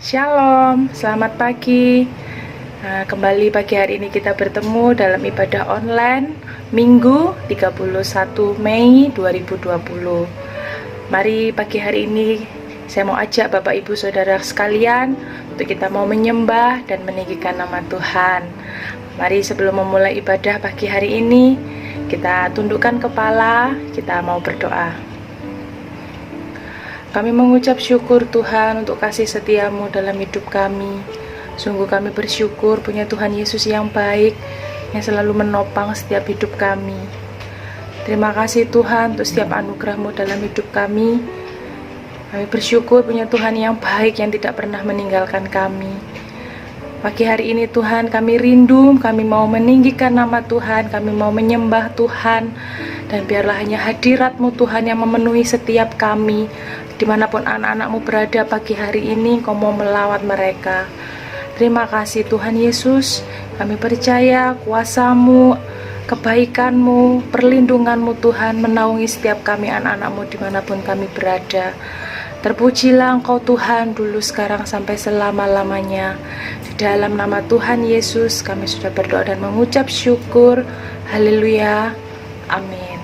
Shalom, selamat pagi. Kembali pagi hari ini kita bertemu dalam ibadah online Minggu 31 Mei 2020. Mari pagi hari ini saya mau ajak Bapak Ibu Saudara sekalian untuk kita mau menyembah dan meninggikan nama Tuhan. Mari sebelum memulai ibadah pagi hari ini, kita tundukkan kepala, kita mau berdoa. Kami mengucap syukur Tuhan untuk kasih setiamu dalam hidup kami. Sungguh kami bersyukur punya Tuhan Yesus yang baik, yang selalu menopang setiap hidup kami. Terima kasih Tuhan untuk setiap anugerah-Mu dalam hidup kami. Kami bersyukur punya Tuhan yang baik, yang tidak pernah meninggalkan kami. Pagi hari ini Tuhan, kami rindu, kami mau meninggikan nama Tuhan, kami mau menyembah Tuhan. Dan biarlah hanya hadirat-Mu Tuhan yang memenuhi setiap kami. Dimanapun anak-anak-Mu berada pagi hari ini, Kau mau melawat mereka. Terima kasih Tuhan Yesus. Kami percaya kuasa-Mu, kebaikan-Mu, perlindungan-Mu Tuhan menaungi setiap kami anak-anak-Mu dimanapun kami berada. Terpujilah Engkau Tuhan dulu, sekarang, sampai selama-lamanya. Di dalam nama Tuhan Yesus kami sudah berdoa dan mengucap syukur. Haleluya. Amin.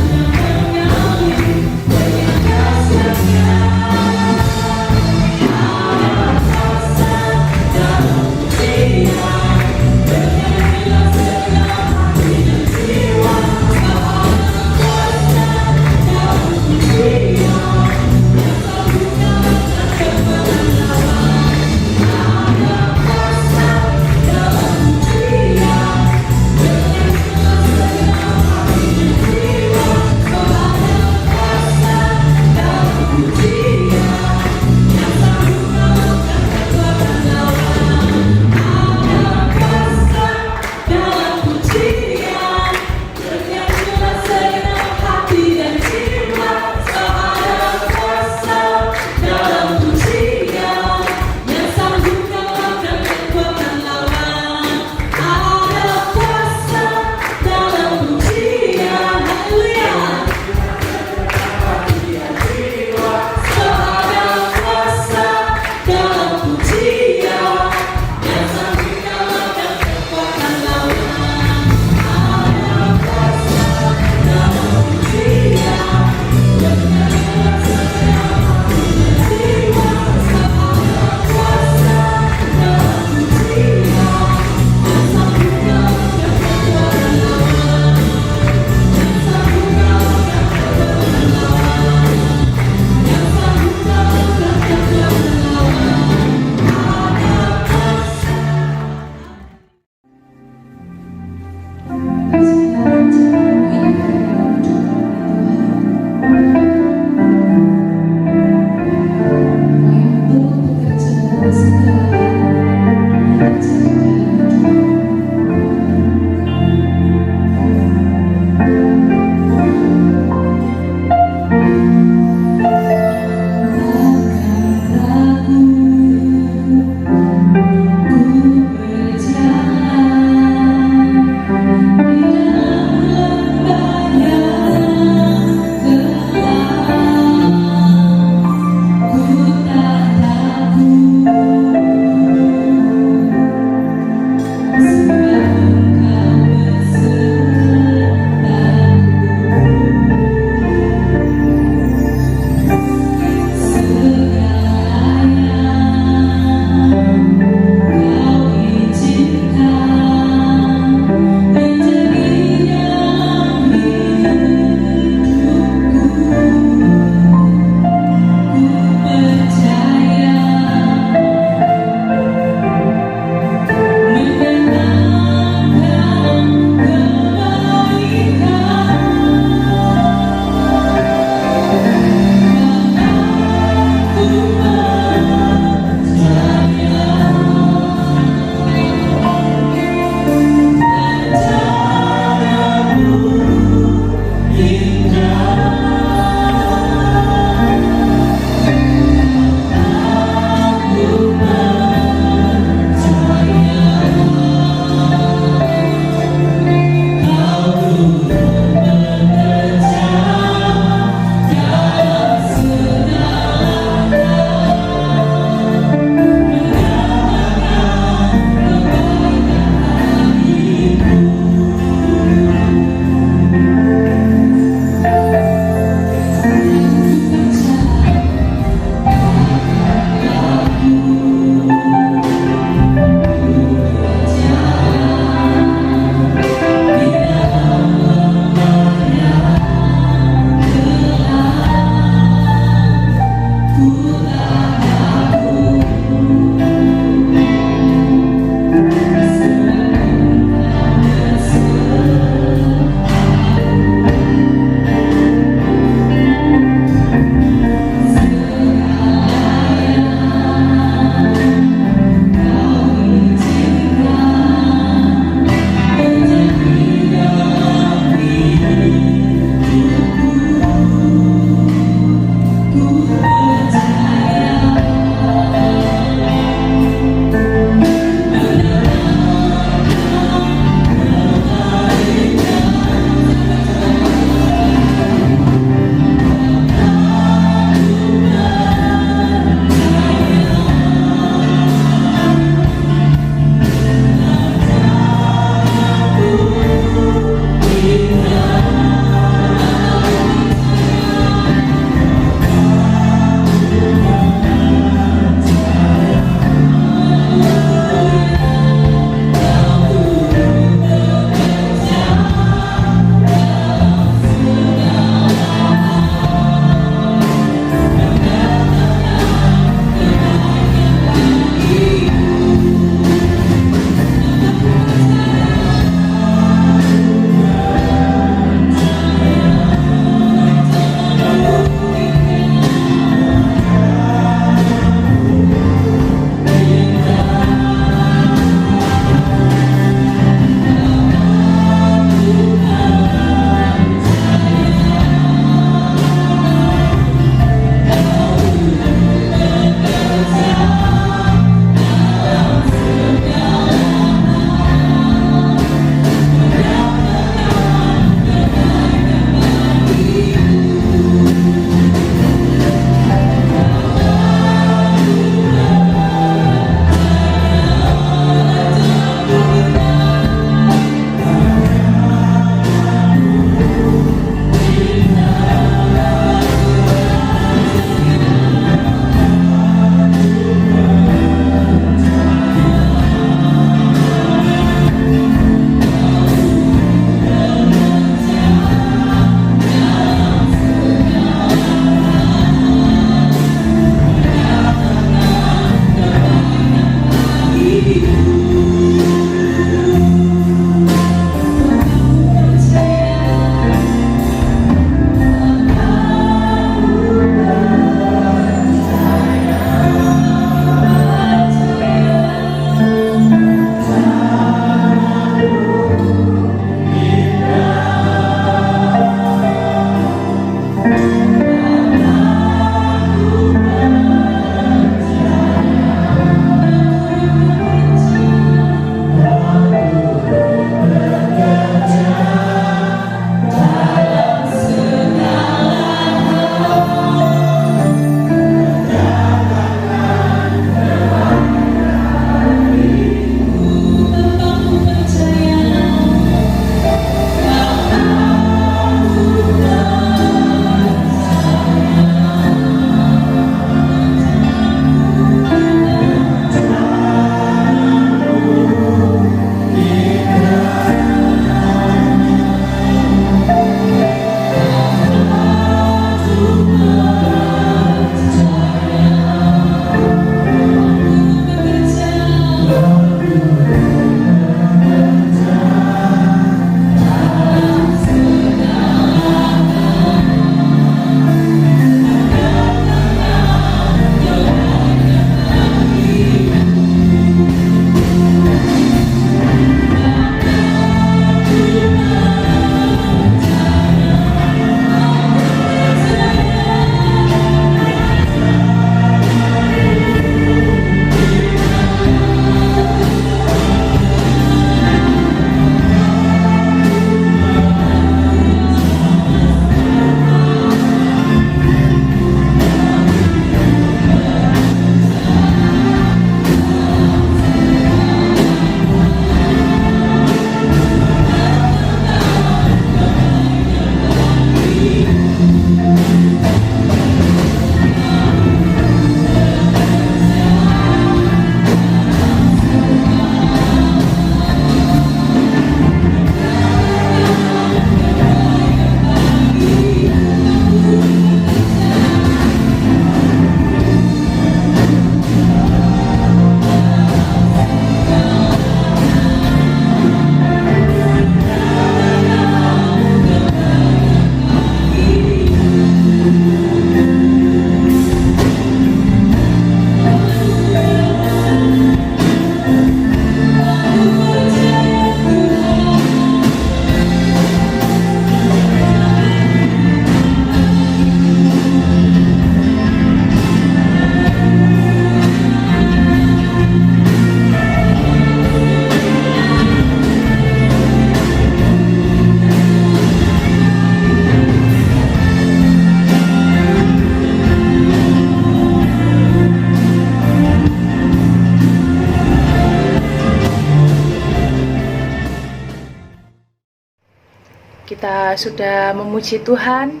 kita sudah memuji Tuhan,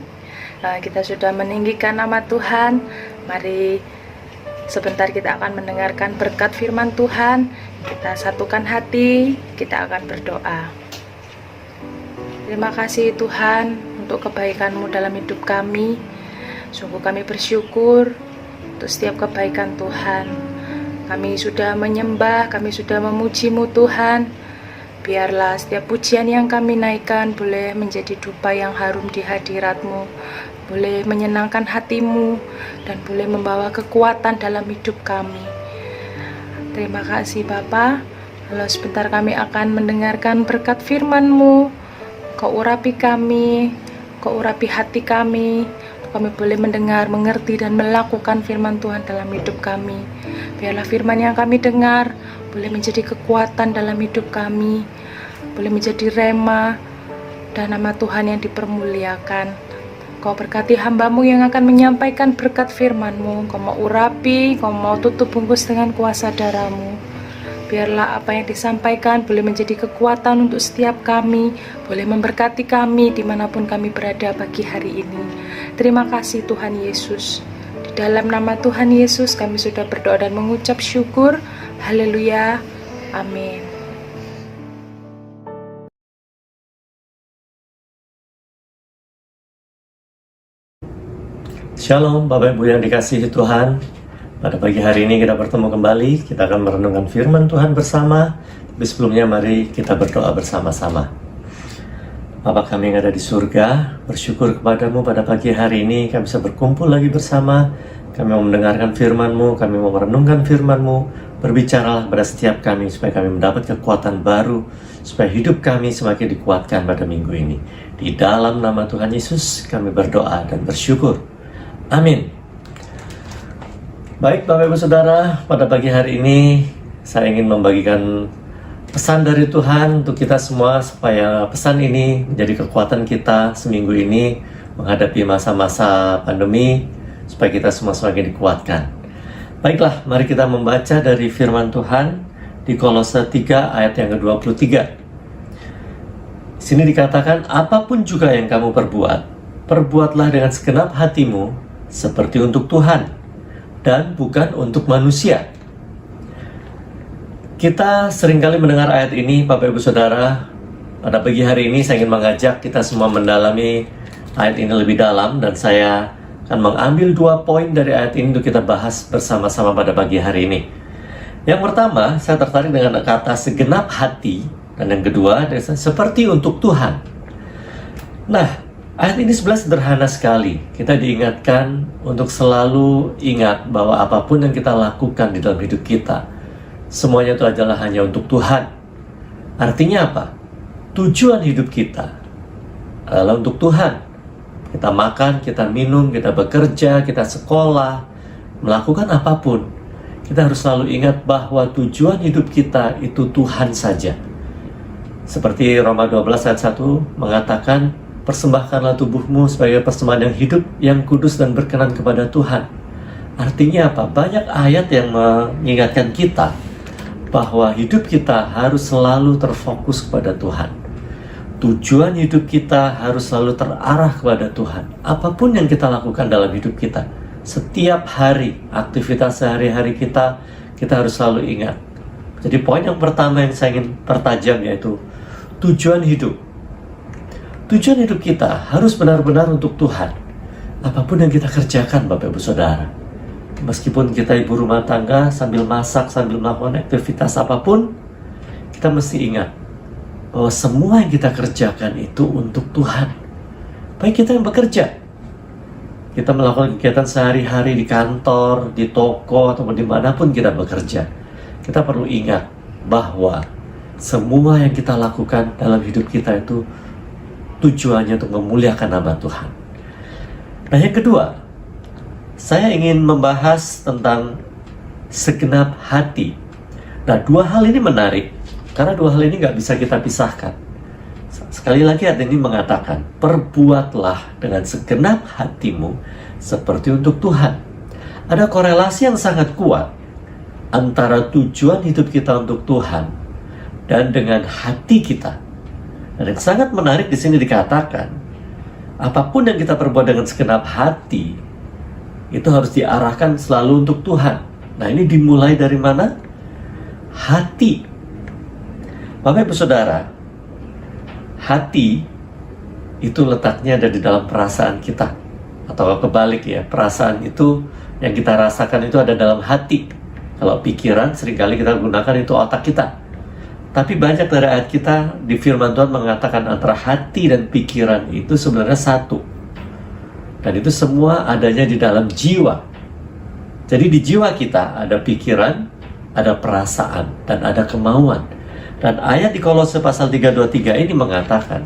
kita sudah meninggikan nama Tuhan. Mari sebentar kita akan mendengarkan berkat firman Tuhan. Kita satukan hati, kita akan berdoa. Terima kasih Tuhan untuk kebaikan-Mu dalam hidup kami. Sungguh kami bersyukur untuk setiap kebaikan Tuhan. Kami sudah menyembah, kami sudah memuji-Mu Tuhan. Biarlah setiap pujian yang kami naikkan boleh menjadi dupa yang harum di hadirat-Mu, boleh menyenangkan hati-Mu, dan boleh membawa kekuatan dalam hidup kami. Terima kasih Bapa. Lalu sebentar kami akan mendengarkan berkat firman-Mu. Kau urapi kami, Kau urapi hati kami, kami boleh mendengar, mengerti, dan melakukan firman Tuhan dalam hidup kami. Biarlah firman yang kami dengar boleh menjadi kekuatan dalam hidup kami, boleh menjadi rema, dan nama Tuhan yang dipermuliakan. Kau berkati hamba-Mu yang akan menyampaikan berkat firman-Mu. Kau mau urapi, Kau mau tutup bungkus dengan kuasa darah-Mu. Biarlah apa yang disampaikan boleh menjadi kekuatan untuk setiap kami, boleh memberkati kami dimanapun kami berada pagi hari ini. Terima kasih Tuhan Yesus. Di dalam nama Tuhan Yesus kami sudah berdoa dan mengucap syukur. Haleluya. Amin. Shalom Bapak Ibu yang dikasihi Tuhan. Pada pagi hari ini kita bertemu kembali. Kita akan merenungkan firman Tuhan bersama. Tapi sebelumnya mari kita berdoa bersama-sama. Bapa kami yang ada di surga, bersyukur kepadamu pada pagi hari ini kami bisa berkumpul lagi bersama. Kami mau mendengarkan firman-Mu, kami mau merenungkan firman-Mu. Berbicaralah pada setiap kami supaya kami mendapat kekuatan baru, supaya hidup kami semakin dikuatkan pada minggu ini. Di dalam nama Tuhan Yesus kami berdoa dan bersyukur. Amin. Baik Bapak Ibu Saudara, pada pagi hari ini saya ingin membagikan pesan dari Tuhan untuk kita semua, supaya pesan ini menjadi kekuatan kita seminggu ini menghadapi masa-masa pandemi, supaya kita semua semakin dikuatkan. Baiklah, mari kita membaca dari firman Tuhan di Kolose 3 ayat yang ke-23. Di sini dikatakan, apapun juga yang kamu perbuat, perbuatlah dengan segenap hatimu seperti untuk Tuhan dan bukan untuk manusia. Kita seringkali mendengar ayat ini, Bapak Ibu Saudara. Pada pagi hari ini saya ingin mengajak kita semua mendalami ayat ini lebih dalam, dan saya akan mengambil 2 poin dari ayat ini untuk kita bahas bersama-sama pada pagi hari ini. Yang pertama, saya tertarik dengan kata segenap hati, dan yang kedua, seperti untuk Tuhan. Nah, ayat ini sebenarnya sederhana sekali. Kita diingatkan untuk selalu ingat bahwa apapun yang kita lakukan di dalam hidup kita, semuanya itu adalah hanya untuk Tuhan. Artinya apa? Tujuan hidup kita adalah untuk Tuhan. Kita makan, kita minum, kita bekerja, kita sekolah, melakukan apapun, kita harus selalu ingat bahwa tujuan hidup kita itu Tuhan saja. Seperti Roma 12 ayat 1 mengatakan, persembahkanlah tubuhmu sebagai persembahan yang hidup, yang kudus dan berkenan kepada Tuhan. Artinya apa? Banyak ayat yang mengingatkan kita bahwa hidup kita harus selalu terfokus kepada Tuhan. Tujuan hidup kita harus selalu terarah kepada Tuhan. Apapun yang kita lakukan dalam hidup kita, setiap hari, aktivitas sehari-hari kita harus selalu ingat. Jadi poin yang pertama yang saya ingin pertajam yaitu tujuan hidup. Tujuan hidup kita harus benar-benar untuk Tuhan. Apapun yang kita kerjakan, Bapak Ibu Saudara. Meskipun kita ibu rumah tangga, sambil masak, sambil melakukan aktivitas apapun, kita mesti ingat bahwa semua yang kita kerjakan itu untuk Tuhan. Baik kita yang bekerja, kita melakukan kegiatan sehari-hari di kantor, di toko, ataupun dimanapun kita bekerja, kita perlu ingat bahwa semua yang kita lakukan dalam hidup kita itu tujuannya untuk memuliakan nama Tuhan. Nah, yang kedua, saya ingin membahas tentang segenap hati. Nah, 2 hal ini menarik, karena 2 hal ini nggak bisa kita pisahkan. Sekali lagi ayat ini mengatakan, perbuatlah dengan segenap hatimu seperti untuk Tuhan. Ada korelasi yang sangat kuat antara tujuan hidup kita untuk Tuhan dan dengan hati kita. Dan yang sangat menarik di sini dikatakan, apapun yang kita perbuat dengan segenap hati, itu harus diarahkan selalu untuk Tuhan. Nah, ini dimulai dari mana? Hati. Bapak Ibu Saudara, hati itu letaknya ada di dalam perasaan kita. Atau kebalik ya, perasaan itu yang kita rasakan itu ada dalam hati. Kalau pikiran seringkali kita gunakan itu otak kita. Tapi banyak dari ayat kita di firman Tuhan mengatakan antara hati dan pikiran itu sebenarnya satu. Dan itu semua adanya di dalam jiwa. Jadi di jiwa kita ada pikiran, ada perasaan, dan ada kemauan. Dan ayat di Kolose pasal 3:23 ini mengatakan,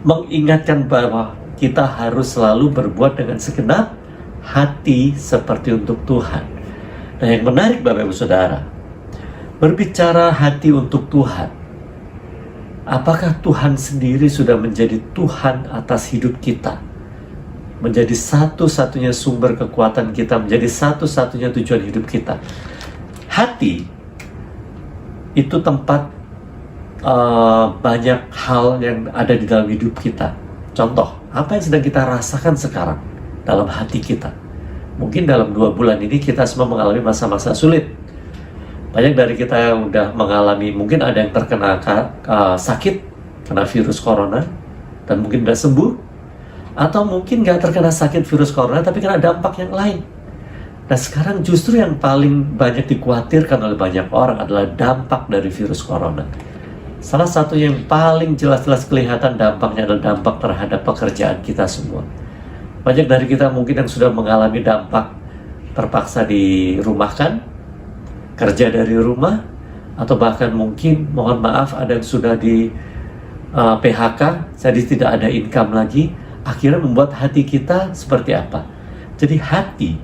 mengingatkan bahwa kita harus selalu berbuat dengan segenap hati seperti untuk Tuhan. Nah, yang menarik Bapak Ibu Saudara, berbicara hati untuk Tuhan, apakah Tuhan sendiri sudah menjadi Tuhan atas hidup kita? Menjadi satu-satunya sumber kekuatan kita, menjadi satu-satunya tujuan hidup kita. Hati itu tempat banyak hal yang ada di dalam hidup kita. Contoh, apa yang sedang kita rasakan sekarang dalam hati kita? Mungkin dalam 2 bulan ini kita semua mengalami masa-masa sulit. Banyak dari kita yang udah mengalami, mungkin ada yang terkena sakit, kena virus corona, dan mungkin udah sembuh. Atau mungkin nggak terkena sakit virus corona, tapi kena dampak yang lain. Nah, sekarang justru yang paling banyak dikhawatirkan oleh banyak orang adalah dampak dari virus corona. Salah satu yang paling jelas-jelas kelihatan dampaknya adalah dampak terhadap pekerjaan kita semua. Banyak dari kita mungkin yang sudah mengalami dampak terpaksa dirumahkan, kerja dari rumah, atau bahkan mungkin, mohon maaf, ada yang sudah di PHK, jadi tidak ada income lagi. Akhirnya membuat hati kita seperti apa? Jadi hati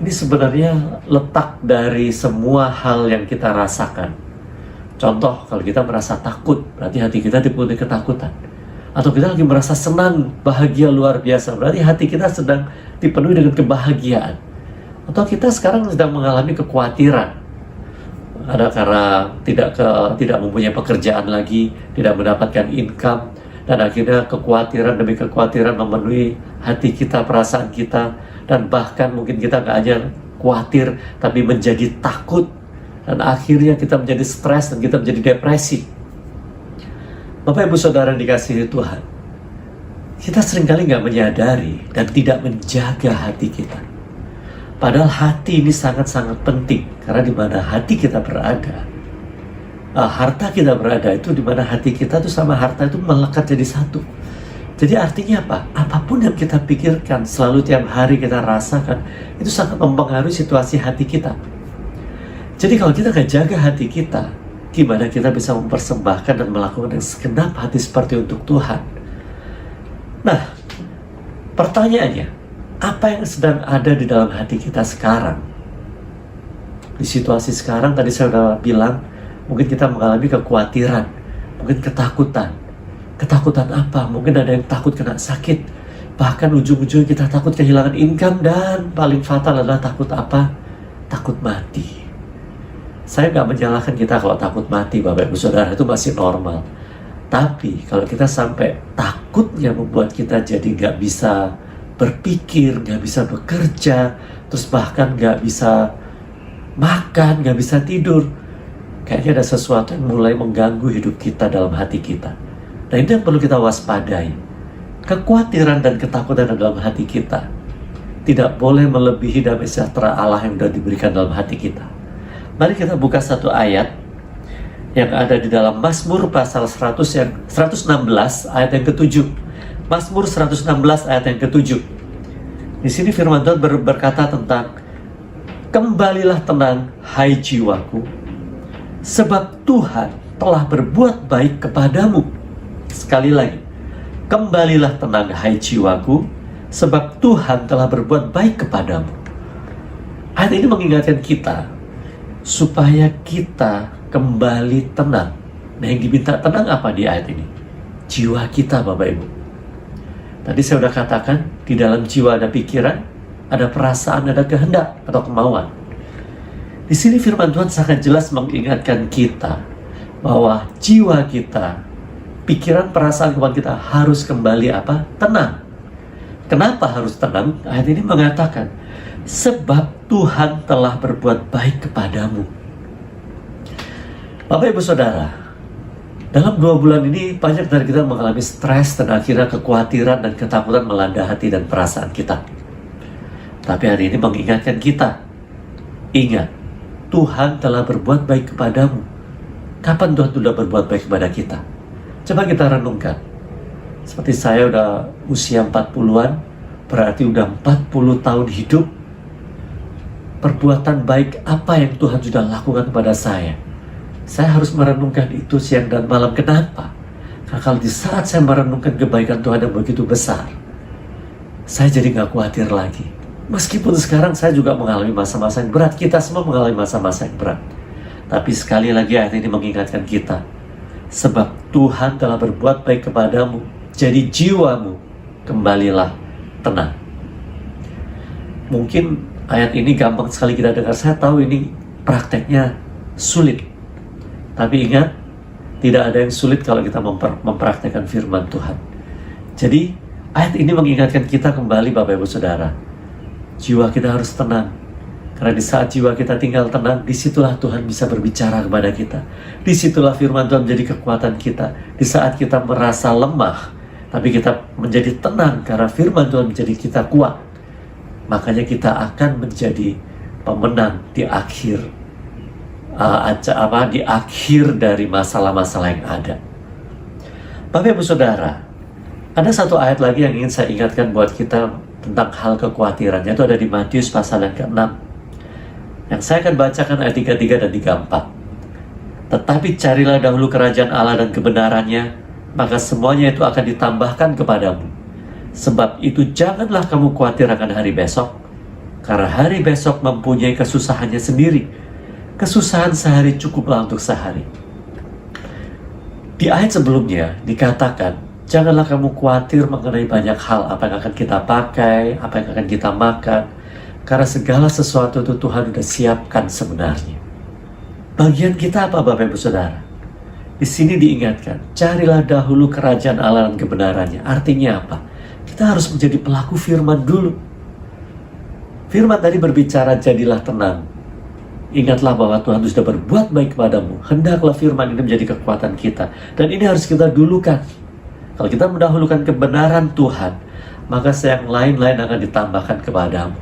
ini sebenarnya letak dari semua hal yang kita rasakan. Contoh, kalau kita merasa takut, berarti hati kita dipenuhi ketakutan. Atau kita lagi merasa senang, bahagia luar biasa, berarti hati kita sedang dipenuhi dengan kebahagiaan. Atau kita sekarang sedang mengalami kekhawatiran. Ada karena tidak mempunyai pekerjaan lagi, tidak mendapatkan income, dan akhirnya kekhawatiran demi kekhawatiran memenuhi hati kita, perasaan kita, dan bahkan mungkin kita nggak hanya khawatir, tapi menjadi takut. Dan akhirnya kita menjadi stres dan kita menjadi depresi. Bapak Ibu Saudara yang dikasihi Tuhan, kita seringkali nggak menyadari dan tidak menjaga hati kita. Padahal hati ini sangat-sangat penting, karena di mana hati kita berada, harta kita berada, itu di mana hati kita itu sama harta itu melekat jadi satu. Jadi artinya apa? Apapun yang kita pikirkan, selalu tiap hari kita rasakan, itu sangat mempengaruhi situasi hati kita. Jadi kalau kita nggak jaga hati kita, gimana kita bisa mempersembahkan dan melakukan yang segenap hati seperti untuk Tuhan? Nah, pertanyaannya, apa yang sedang ada di dalam hati kita sekarang? Di situasi sekarang, tadi saya sudah bilang, mungkin kita mengalami kekhawatiran, mungkin ketakutan. Ketakutan apa? Mungkin ada yang takut kena sakit, bahkan ujung-ujungnya kita takut kehilangan income, dan paling fatal adalah takut apa? Takut mati. Saya nggak menyalahkan kita kalau takut mati, Bapak Ibu Saudara, itu masih normal. Tapi kalau kita sampai takutnya membuat kita jadi nggak bisa berpikir, nggak bisa bekerja, terus bahkan nggak bisa makan, nggak bisa tidur, kayaknya ada sesuatu yang mulai mengganggu hidup kita dalam hati kita. Nah, ini yang perlu kita waspadai. Kekhawatiran dan ketakutan dalam hati kita tidak boleh melebihi damai sejahtera Allah yang sudah diberikan dalam hati kita. Mari kita buka satu ayat yang ada di dalam Mazmur pasal 116 ayat yang ke-7. Mazmur 116 ayat yang ke-7. Di sini firman Tuhan berkata tentang, kembalilah tenang, hai jiwaku, sebab Tuhan telah berbuat baik kepadamu. Sekali lagi, kembalilah tenang, hai jiwaku, sebab Tuhan telah berbuat baik kepadamu. Ayat ini mengingatkan kita supaya kita kembali tenang. Nah, yang diminta tenang apa di ayat ini? Jiwa kita, Bapak Ibu. Tadi saya sudah katakan, di dalam jiwa ada pikiran, ada perasaan, ada kehendak atau kemauan. Di sini firman Tuhan sangat jelas mengingatkan kita bahwa jiwa kita pikiran, perasaan, kemauan kita harus kembali apa? Tenang. Kenapa harus tenang? Ayat ini mengatakan, sebab Tuhan telah berbuat baik kepadamu. Bapak Ibu Saudara, dalam 2 bulan ini banyak dari kita mengalami stres dan akhirnya kekhawatiran dan ketakutan melanda hati dan perasaan kita. Tapi hari ini mengingatkan kita, ingat, Tuhan telah berbuat baik kepadamu. Kapan Tuhan sudah berbuat baik kepada kita? Coba kita renungkan. Seperti saya udah usia 40-an, berarti udah 40 tahun hidup. Perbuatan baik apa yang Tuhan sudah lakukan kepada saya? Saya harus merenungkan itu siang dan malam. Kenapa? Karena kalau di saat saya merenungkan kebaikan Tuhan yang begitu besar, saya jadi gak khawatir lagi. Meskipun sekarang saya juga mengalami masa-masa yang berat. Kita semua mengalami masa-masa yang berat. Tapi sekali lagi ayat ini mengingatkan kita, sebab Tuhan telah berbuat baik kepadamu, jadi jiwamu kembalilah tenang. Mungkin ayat ini gampang sekali kita dengar. Saya tahu ini prakteknya sulit. Tapi ingat, tidak ada yang sulit kalau kita mempraktekkan firman Tuhan. Jadi ayat ini mengingatkan kita kembali Bapak Ibu Saudara, jiwa kita harus tenang. Karena di saat jiwa kita tinggal tenang, disitulah Tuhan bisa berbicara kepada kita. Disitulah firman Tuhan menjadi kekuatan kita. Di saat kita merasa lemah, tapi kita menjadi tenang karena firman Tuhan menjadi kita kuat. Makanya kita akan menjadi pemenang di akhir di akhir dari masalah-masalah yang ada. Bapak Ibu Saudara, ada satu ayat lagi yang ingin saya ingatkan buat kita tentang hal kekhawatiran, yaitu ada di Matius pasal yang ke-6. Yang saya akan bacakan ayat 33 dan 34. Tetapi carilah dahulu kerajaan Allah dan kebenarannya, maka semuanya itu akan ditambahkan kepadamu. Sebab itu janganlah kamu khawatir akan hari besok, karena hari besok mempunyai kesusahannya sendiri. Kesusahan sehari cukuplah untuk sehari. Di ayat sebelumnya dikatakan, janganlah kamu khawatir mengenai banyak hal, apa yang akan kita pakai, apa yang akan kita makan, karena segala sesuatu itu Tuhan sudah siapkan sebenarnya. Bagian kita apa Bapak Ibu Saudara? Di sini diingatkan, carilah dahulu kerajaan Allah dan kebenarannya. Artinya apa? Kita harus menjadi pelaku firman dulu. Firman tadi berbicara, jadilah tenang. Ingatlah bahwa Tuhan sudah berbuat baik kepadamu. Hendaklah firman ini menjadi kekuatan kita. Dan ini harus kita dulukan. Kalau kita mendahulukan kebenaran Tuhan, maka yang lain-lain akan ditambahkan kepadamu.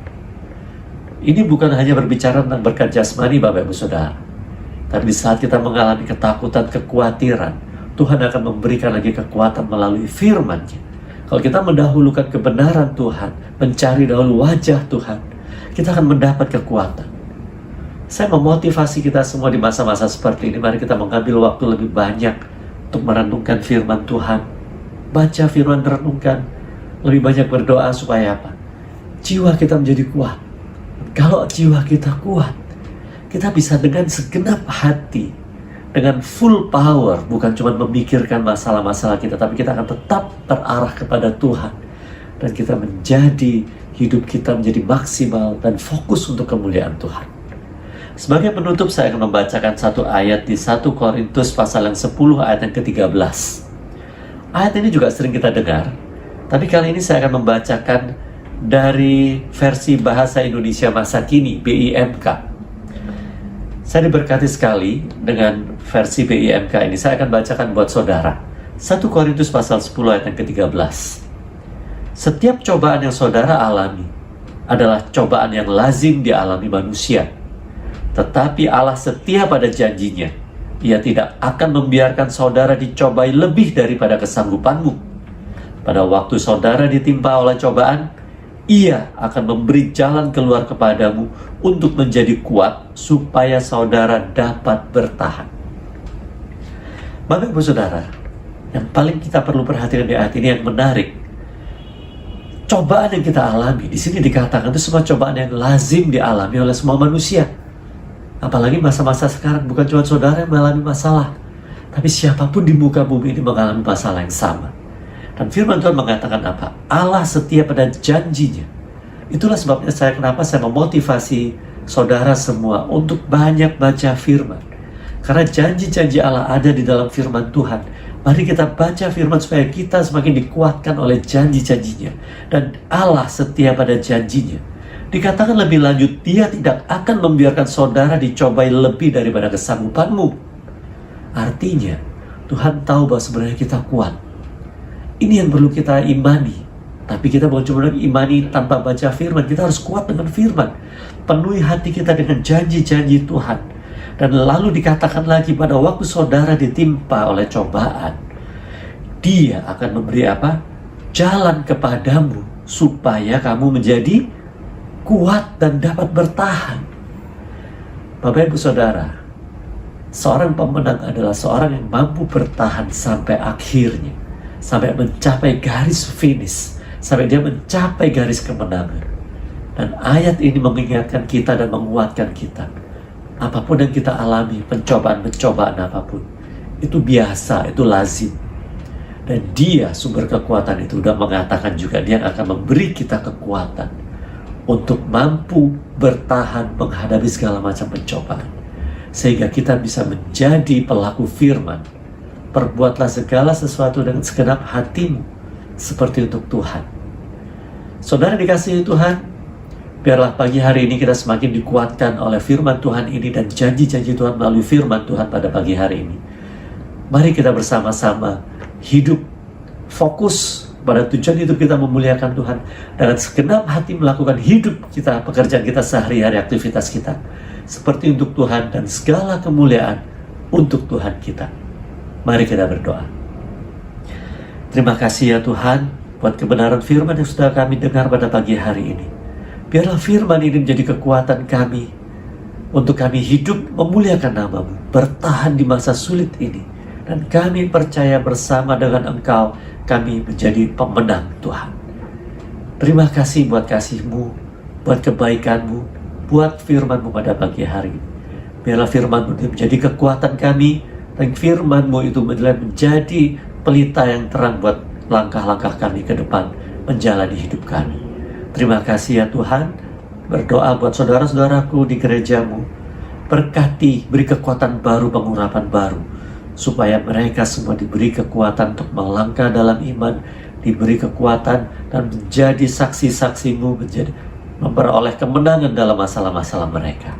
Ini bukan hanya berbicara tentang berkat jasmani Bapak Ibu Saudara. Tapi di saat kita mengalami ketakutan, kekhawatiran, Tuhan akan memberikan lagi kekuatan melalui firman-Nya. Kalau kita mendahulukan kebenaran Tuhan, mencari dahulu wajah Tuhan, kita akan mendapat kekuatan. Saya memotivasi kita semua di masa-masa seperti ini, mari kita mengambil waktu lebih banyak untuk merenungkan firman Tuhan. Baca firman, renungkan, lebih banyak berdoa supaya apa? Jiwa kita menjadi kuat. Kalau jiwa kita kuat, kita bisa dengan segenap hati, dengan full power, bukan cuma memikirkan masalah-masalah kita, tapi kita akan tetap terarah kepada Tuhan. Dan kita menjadi, hidup kita menjadi maksimal dan fokus untuk kemuliaan Tuhan. Sebagai penutup, saya akan membacakan satu ayat di 1 Korintus pasal yang 10 ayat yang ke-13. Ayat ini juga sering kita dengar, tapi kali ini saya akan membacakan dari versi Bahasa Indonesia Masa Kini, BIMK. Saya diberkati sekali dengan versi BIMK ini. Saya akan bacakan buat saudara. 1 Korintus pasal 10 ayat yang ke-13. Setiap cobaan yang saudara alami adalah cobaan yang lazim dialami manusia. Tetapi Allah setia pada janjinya. Ia tidak akan membiarkan saudara dicobai lebih daripada kesanggupanmu. Pada waktu saudara ditimpa oleh cobaan, Ia akan memberi jalan keluar kepadamu untuk menjadi kuat supaya saudara dapat bertahan. Bapak Ibu Saudara, yang paling kita perlu perhatikan di ayat ini yang menarik, cobaan yang kita alami, di sini dikatakan itu semua cobaan yang lazim dialami oleh semua manusia. Apalagi masa-masa sekarang, bukan cuma saudara yang mengalami masalah, tapi siapapun di muka bumi ini mengalami masalah yang sama. Dan firman Tuhan mengatakan apa? Allah setia pada janjinya. Itulah sebabnya kenapa saya memotivasi saudara semua untuk banyak baca firman. Karena janji-janji Allah ada di dalam firman Tuhan. Mari kita baca firman supaya kita semakin dikuatkan oleh janji-janjinya. Dan Allah setia pada janjinya. Dikatakan lebih lanjut, Dia tidak akan membiarkan saudara dicobai lebih daripada kesanggupanmu. Artinya, Tuhan tahu bahwa sebenarnya kita kuat. Ini yang perlu kita imani. Tapi kita bukan cuma imani tanpa baca firman. Kita harus kuat dengan firman. Penuhi hati kita dengan janji-janji Tuhan. Dan lalu dikatakan lagi, pada waktu saudara ditimpa oleh cobaan, Dia akan memberi apa? Jalan kepadamu supaya kamu menjadi kuat dan dapat bertahan. Bapak Ibu Saudara, seorang pemenang adalah seorang yang mampu bertahan sampai akhirnya, sampai mencapai garis finish, sampai dia mencapai garis kemenangan. Dan ayat ini mengingatkan kita dan menguatkan kita. Apapun yang kita alami, pencobaan-pencobaan apapun, itu biasa, itu lazim. Dan Dia, sumber kekuatan itu, sudah mengatakan juga Dia akan memberi kita kekuatan untuk mampu bertahan menghadapi segala macam pencobaan. Sehingga kita bisa menjadi pelaku firman. Perbuatlah segala sesuatu dengan segenap hatimu, seperti untuk Tuhan. Saudara dikasihi Tuhan, biarlah pagi hari ini kita semakin dikuatkan oleh firman Tuhan ini dan janji-janji Tuhan melalui firman Tuhan pada pagi hari ini. Mari kita bersama-sama hidup fokus pada tujuan hidup kita memuliakan Tuhan. Dengan segenap hati melakukan hidup kita, pekerjaan kita sehari-hari, aktivitas kita. Seperti untuk Tuhan dan segala kemuliaan untuk Tuhan kita. Mari kita berdoa. Terima kasih ya Tuhan buat kebenaran firman yang sudah kami dengar pada pagi hari ini. Biarlah firman ini menjadi kekuatan kami untuk kami hidup memuliakan nama-Mu, bertahan di masa sulit ini. Dan kami percaya bersama dengan Engkau, kami menjadi pemenang Tuhan. Terima kasih buat kasih-Mu, buat kebaikan-Mu, buat firman-Mu pada pagi hari ini. Biarlah firman-Mu menjadi kekuatan kami, dan firman-Mu itu menjadi pelita yang terang buat langkah-langkah kami ke depan, menjalani hidup kami. Terima kasih ya Tuhan. Berdoa buat saudara-saudaraku di gereja-Mu. Berkati, beri kekuatan baru, pengurapan baru. Supaya mereka semua diberi kekuatan untuk melangkah dalam iman. Diberi kekuatan dan menjadi saksi-saksi-Mu, memperoleh kemenangan dalam masalah-masalah mereka.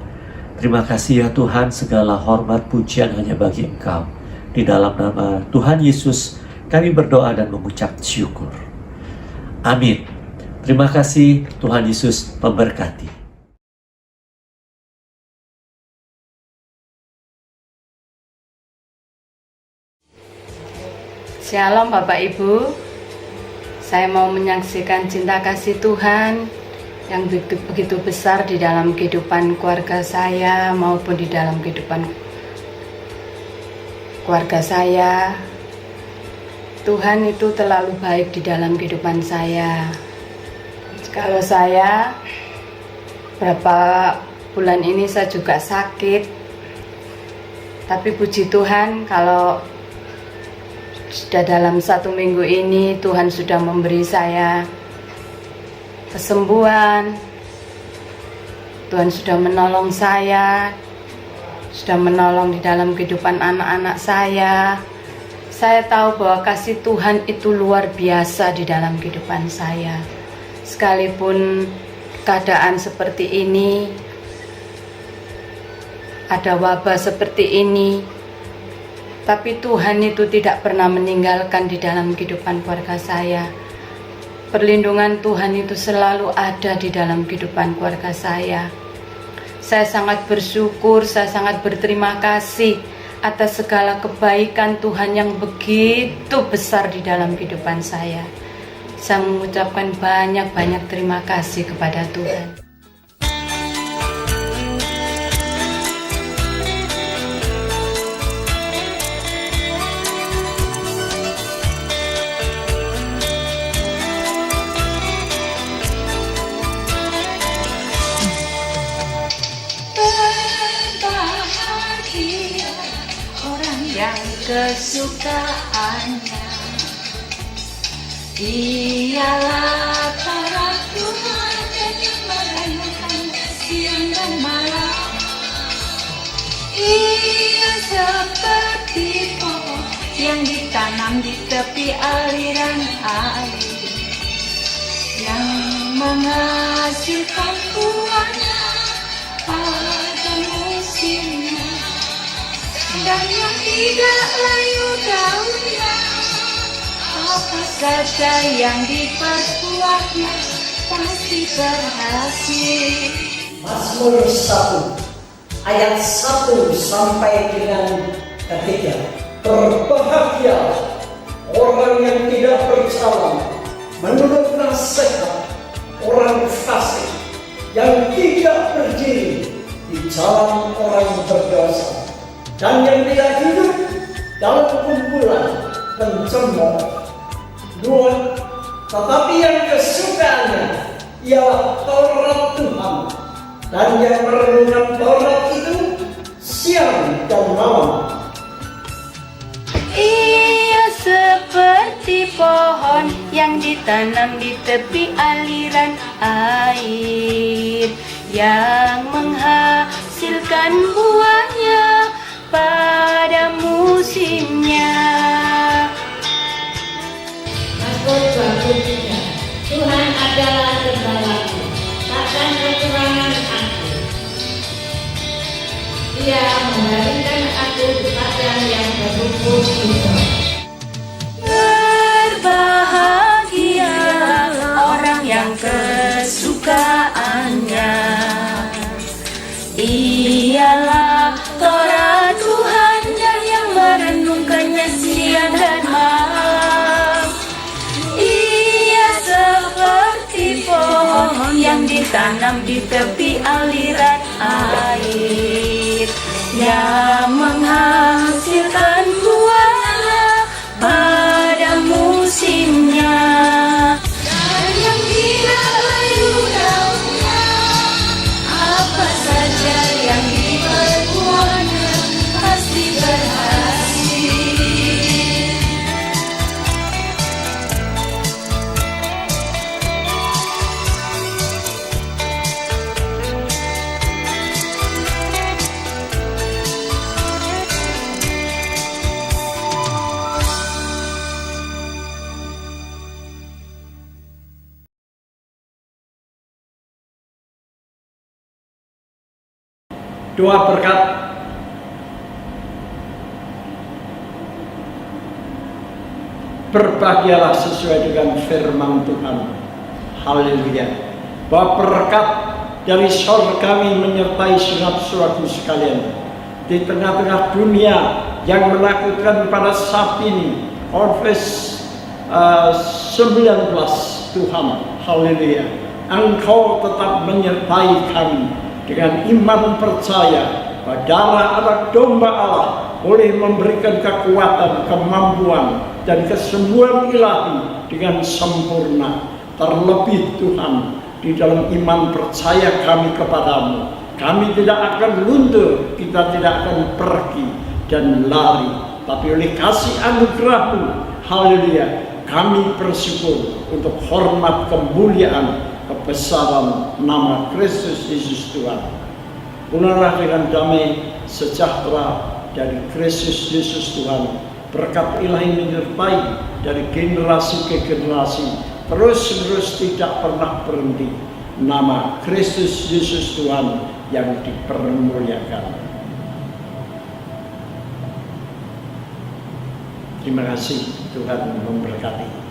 Terima kasih ya Tuhan, segala hormat pujian hanya bagi Engkau. Di dalam nama Tuhan Yesus, kami berdoa dan mengucap syukur. Amin. Terima kasih, Tuhan Yesus memberkati. Shalom Bapak Ibu, saya mau menyaksikan cinta kasih Tuhan yang begitu besar di dalam kehidupan keluarga saya maupun di dalam kehidupan keluarga saya. Tuhan itu terlalu baik di dalam kehidupan saya. Kalau saya berapa bulan ini saya juga sakit, tapi puji Tuhan kalau sudah dalam 1 minggu ini Tuhan sudah memberi saya kesembuhan. Tuhan sudah menolong saya, sudah menolong di dalam kehidupan anak-anak saya. Saya tahu bahwa kasih Tuhan itu luar biasa di dalam kehidupan saya. Sekalipun keadaan seperti ini, ada wabah seperti ini, tapi Tuhan itu tidak pernah meninggalkan di dalam kehidupan keluarga saya. Perlindungan Tuhan itu selalu ada di dalam kehidupan keluarga saya. Saya sangat bersyukur, saya sangat berterima kasih atas segala kebaikan Tuhan yang begitu besar di dalam kehidupan saya. Saya mengucapkan banyak-banyak terima kasih kepada Tuhan. Berbahagia orang yang kesukaannya dialah para Tuhan yang merayakan siang dan malam. Ia seperti pohon yang ditanam tepi aliran air yang menghasilkan buahnya pada musimnya, dan yang tidak layu daunnya. Apa saja yang diperbuatnya pasti berhasil. Mazmur 1 ayat 1 sampai dengan 3. Berbahagia orang yang tidak bersalah menurut nasihat orang fasik, yang tidak berdiri di jalan orang berdosa, dan yang tidak hidup dalam kumpulan pencemooh. 2. Tetapi yang kesukaannya ialah Taurat Tuhan, dan yang merenungkan Taurat itu siang dan malam. Ia seperti pohon yang ditanam di tepi aliran air, yang menghasilkan buahnya pada musimnya. Mazmur 23. Tuhan adalah gembalaku, takkan kekurangan aku. Dia membaringkan aku di padang yang berumput hijau. Berbahagia orang yang kesukaannya ialah Taurat Tuhan, dan yang merenungkannya siang dan malam. Ia seperti pohon yang ditanam di tepi aliran air, yang menghasilkan buahnya pada musimnya, dan yang tidak layu daunnya. Apa saja yang diperbuatnya pasti berhasil. Doa berkat. Berbahagialah sesuai dengan firman Tuhan. Haleluya. Bahwa berkat dari sorga kami menyertai saudara-saudaraku sekalian di tengah-tengah dunia yang menakutkan pada saat ini. COVID-19 Tuhan. Haleluya. Engkau tetap menyertai kami dengan iman percaya bahwa darah anak domba Allah boleh memberikan kekuatan, kemampuan, dan kesembuhan ilahi dengan sempurna. Terlebih Tuhan, di dalam iman percaya kami kepadamu, kami tidak akan luntur, kita tidak akan pergi dan lari, tapi oleh kasih anugerah-Mu, haleluya, kami bersyukur untuk hormat kemuliaan kebesaran nama Kristus Yesus Tuhan. Punahlah dengan damai sejahtera dari Kristus Yesus Tuhan, berkat ilahi menyertai dari generasi ke generasi, terus-menerus tidak pernah berhenti. Nama Kristus Yesus Tuhan yang dipermuliakan. Terima kasih, Tuhan memberkati.